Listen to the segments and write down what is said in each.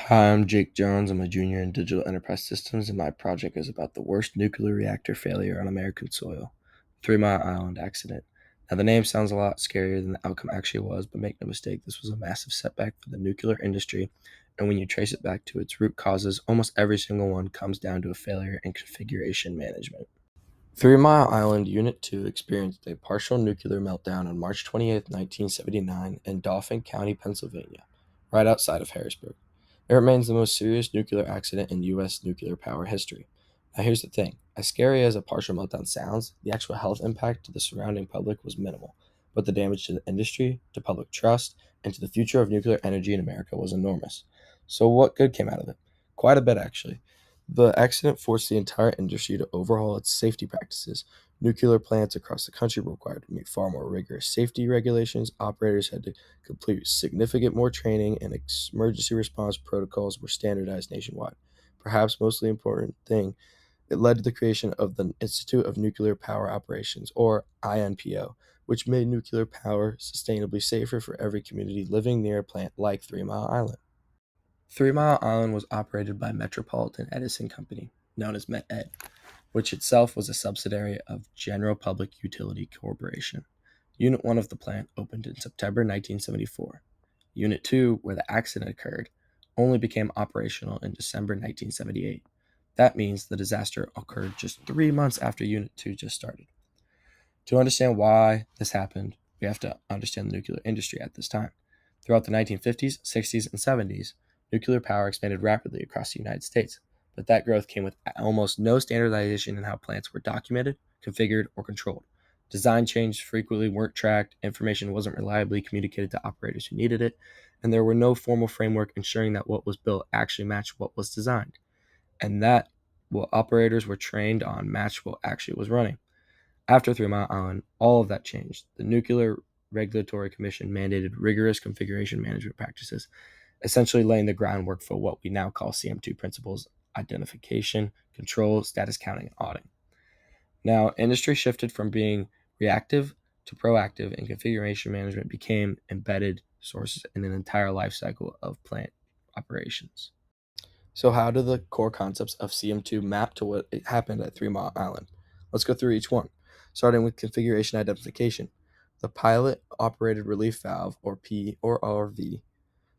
Hi, I'm Jake Jones. I'm a junior in digital enterprise systems, and my project is about the worst nuclear reactor failure on American soil, Three Mile Island accident. Now, the name sounds a lot scarier than the outcome actually was, but make no mistake, this was a massive setback for the nuclear industry. And when you trace it back to its root causes, almost every single one comes down to a failure in configuration management. Three Mile Island Unit 2 experienced a partial nuclear meltdown on March 20th, 1979, in Dauphin County, Pennsylvania, right outside of Harrisburg. It remains the most serious nuclear accident in U.S. nuclear power history. Now, here's the thing, as scary as a partial meltdown sounds, the actual health impact to the surrounding public was minimal, but the damage to the industry, to public trust, and to the future of nuclear energy in America was enormous. So, what good came out of it? Quite a bit, actually. The accident forced the entire industry to overhaul its safety practices. Nuclear plants across the country were required to meet far more rigorous safety regulations. Operators had to complete significant more training, and emergency response protocols were standardized nationwide. Perhaps mostly important thing, it led to the creation of the Institute of Nuclear Power Operations, or INPO, which made nuclear power sustainably safer for every community living near a plant like Three Mile Island. Three Mile Island was operated by Metropolitan Edison Company, known as MFET, which itself was a subsidiary of General Public Utility Corporation. Unit 1 of the plant opened in September 1974. Unit 2, where the accident occurred, only became operational in December 1978. That means the disaster occurred just 3 months after Unit 2 just started. To understand why this happened, we have to understand the nuclear industry at this time. Throughout the 1950s, 60s, and 70s, nuclear power expanded rapidly across the United States, but that growth came with almost no standardization in how plants were documented, configured, or controlled. Design changes frequently weren't tracked, information wasn't reliably communicated to operators who needed it, and there were no formal framework ensuring that what was built actually matched what was designed, and that what operators were trained on matched what actually was running. After Three Mile Island, all of that changed. The Nuclear Regulatory Commission mandated rigorous configuration management practices, essentially laying the groundwork for what we now call CM2 principles: identification, control, status counting, and auditing. Now, industry shifted from being reactive to proactive, and configuration management became embedded sources in an entire life cycle of plant operations. So, how do the core concepts of CM2 map to what happened at Three Mile Island? Let's go through each one, starting with configuration identification. The pilot operated relief valve, or P or RV,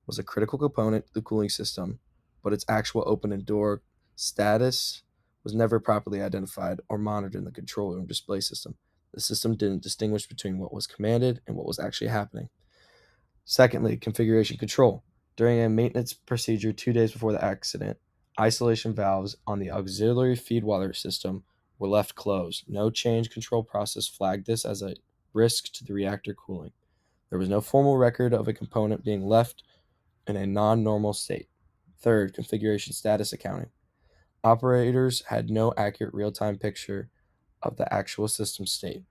was a critical component to the cooling system, but its actual open and door status was never properly identified or monitored in the control room display system. The system didn't distinguish between what was commanded and what was actually happening. Secondly, configuration control. During a maintenance procedure 2 days before the accident, isolation valves on the auxiliary feed water system were left closed. No change control process flagged this as a risk to the reactor cooling. There was no formal record of a component being left in a non-normal state. Third, configuration status accounting. Operators had no accurate real-time picture of the actual system state.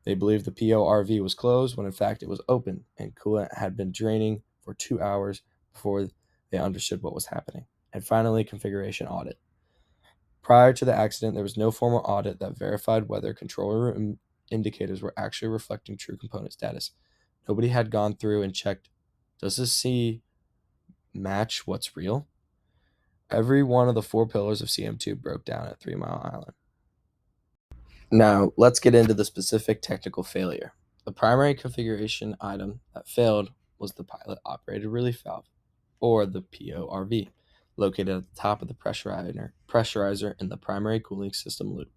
They believed the PORV was closed when in fact it was open, and coolant had been draining for 2 hours before they understood what was happening. And finally, configuration audit. Prior to the accident, there was no formal audit that verified whether control room indicators were actually reflecting true component status. Nobody had gone through and checked, does this C match what's real? Every one of the four pillars of CM2 broke down at Three Mile Island. Now, let's get into the specific technical failure. The primary configuration item that failed was the pilot operated relief valve, or the PORV, located at the top of the pressurizer in the primary cooling system loop.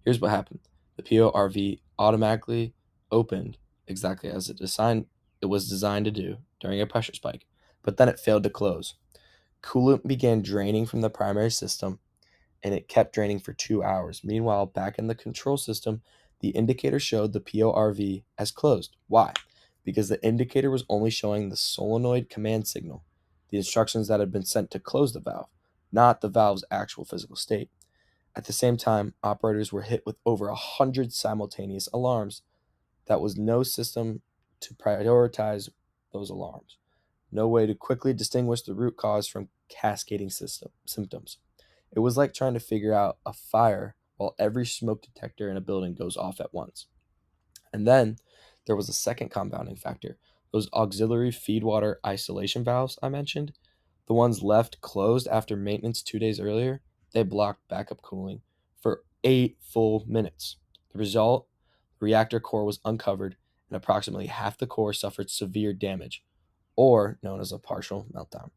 Here's what happened. The PORV automatically opened exactly as it was designed to do during a pressure spike, but then it failed to close. Coolant began draining from the primary system, and it kept draining for 2 hours. Meanwhile, back in the control system, the indicator showed the PORV as closed. Why? Because the indicator was only showing the solenoid command signal, the instructions that had been sent to close the valve, not the valve's actual physical state. At the same time, operators were hit with over 100 simultaneous alarms. That was no system to prioritize those alarms. No way to quickly distinguish the root cause from cascading symptoms. It was like trying to figure out a fire while every smoke detector in a building goes off at once. And then there was a second compounding factor. Those auxiliary feed water isolation valves I mentioned, The ones left closed after maintenance 2 days earlier, they blocked backup cooling for 8 full minutes. The result, the reactor core was uncovered and approximately half the core suffered severe damage, or known as a partial meltdown.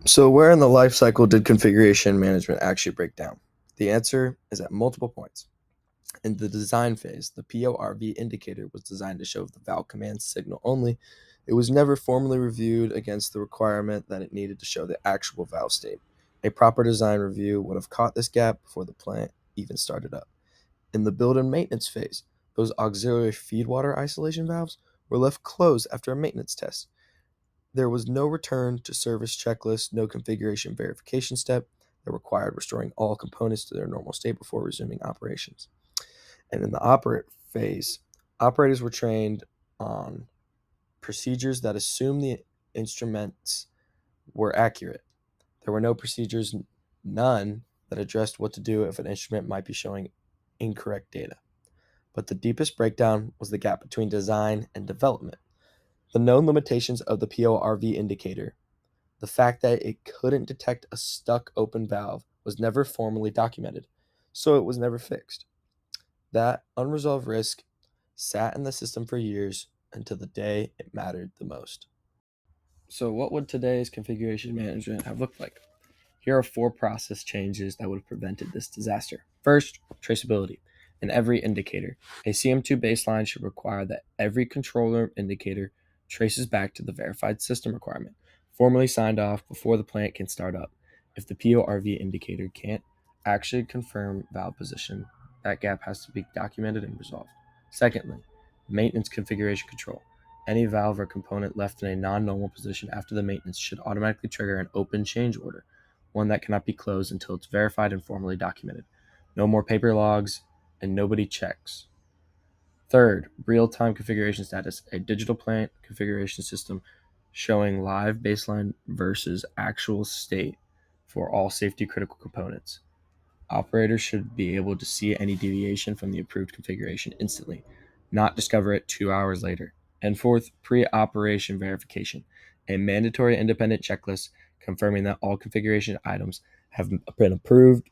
So, where in the life cycle did configuration management actually break down? The answer is at multiple points. In the design phase, the PORV indicator was designed to show the valve command signal only. It was never formally reviewed against the requirement that it needed to show the actual valve state. A proper design review would have caught this gap before the plant even started up. In the build and maintenance phase, those auxiliary feed water isolation valves were left closed after a maintenance test. There was no return to service checklist, no configuration verification step that required restoring all components to their normal state before resuming operations. And in the operate phase, operators were trained on procedures that assumed the instruments were accurate. There were no procedures, none, that addressed what to do if an instrument might be showing incorrect data. But the deepest breakdown was the gap between design and development. The known limitations of the PORV indicator, the fact that it couldn't detect a stuck open valve, was never formally documented, so it was never fixed. That unresolved risk sat in the system for years until the day it mattered the most. So, what would today's configuration management have looked like? Here are 4 process changes that would have prevented this disaster. First, traceability. In every indicator, a CM2 baseline should require that every controller indicator traces back to the verified system requirement, formally signed off before the plant can start up. If the PORV indicator can't actually confirm valve position, that gap has to be documented and resolved. Secondly, maintenance configuration control. Any valve or component left in a non-normal position after the maintenance should automatically trigger an open change order, one that cannot be closed until it's verified and formally documented. No more paper logs, and nobody checks. Third, real-time configuration status, a digital plant configuration system showing live baseline versus actual state for all safety critical components. Operators should be able to see any deviation from the approved configuration instantly, not discover it 2 hours later. And fourth, pre-operation verification, a mandatory independent checklist confirming that all configuration items have been approved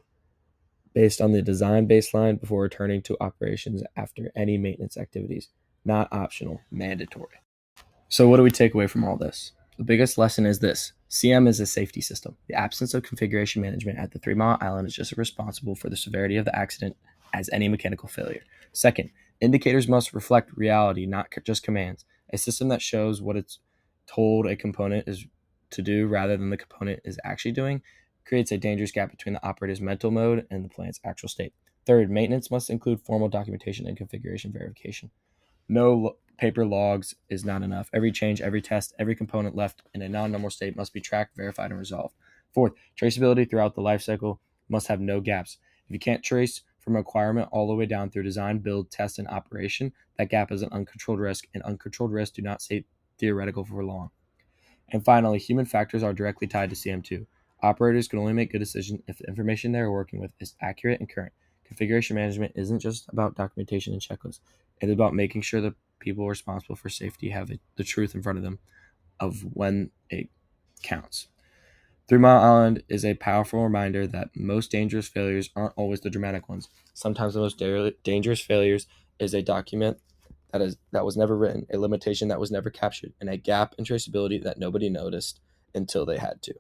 based on the design baseline before returning to operations after any maintenance activities. Not optional, mandatory. So, what do we take away from all this? The biggest lesson is this: CM is a safety system. The absence of configuration management at the 3 Mile Island is just as responsible for the severity of the accident as any mechanical failure. Second, indicators must reflect reality, not just commands. A system that shows what it's told a component is to do rather than the component is actually doing creates a dangerous gap between the operator's mental mode and the plant's actual state. Third, maintenance must include formal documentation and configuration verification. No paper logs is not enough. Every change, every test, every component left in a non-normal state must be tracked, verified, and resolved. Fourth, traceability throughout the life cycle must have no gaps. If you can't trace from requirement all the way down through design, build, test, and operation, that gap is an uncontrolled risk, and uncontrolled risks do not stay theoretical for long. And finally, human factors are directly tied to CM2. Operators can only make good decisions if the information they're working with is accurate and current. Configuration management isn't just about documentation and checklists. It is about making sure the people responsible for safety have the truth in front of them of when it counts. 3 Mile Island is a powerful reminder that most dangerous failures aren't always the dramatic ones. Sometimes the most dangerous failures is a document that was never written, a limitation that was never captured, and a gap in traceability that nobody noticed until they had to.